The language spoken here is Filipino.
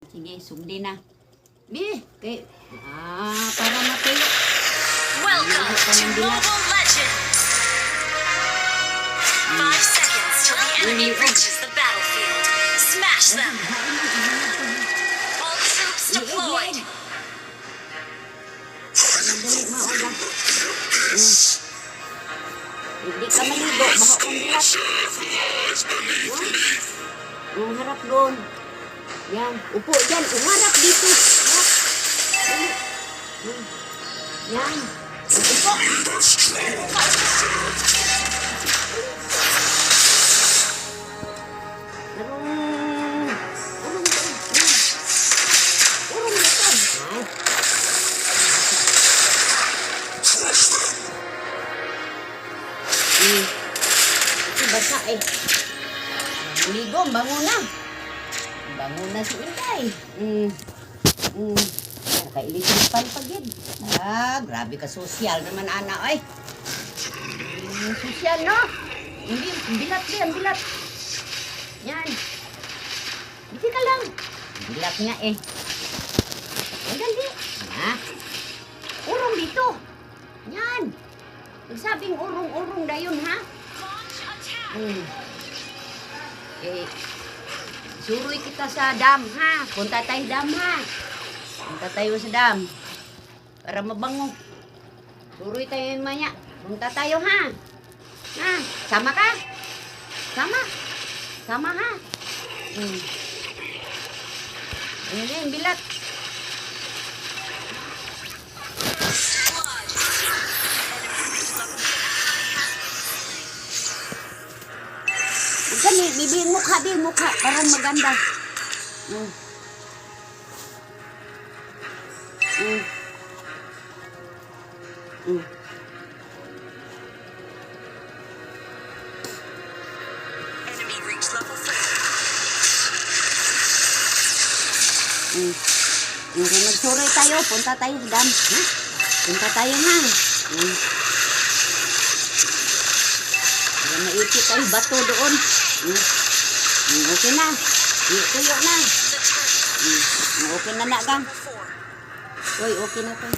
Sige, sugdi na. Bi, kay para matuyo. Welcome to Mobile Legends! 5 seconds till the enemy reaches the battlefield. Smash them! All troops deployed! Dali, mauga. Hindi ka maligo, baka kang dilat. Yung harap doon. Yan, upo dyan, umarap dito. Dali. Yan, upo. Basa eh. Ligo, bango na. Bango na si Inday. Naka-electrical pa gid. Grabe ka social naman, ana, ay. Social, no? Hindi, bilat yan, bilat. Yan. Hindi ka lang. Bilat nga eh. Dali. Urong dito. Yan. Nagsabing urong-urong na yun, ha? Suruy kita sa dam, ha? Punta tayo dam, ha? Punta tayo sa dam. Para mabango. Suruy tayo yung maya. Punta tayo, ha? Ha? Sama ka? Sama? Sama, ha? Ayan, bilat. Gani, bibiin mukha din, mukha. Parang maganda. Enemy reached level 3. Magsuroy tayo, punta tayo sa dam. Ha? Punta tayo, ha? Para maipit tayo bato doon. Okay na. Tuyo na. Okay na na, gang. Uy, okay na to.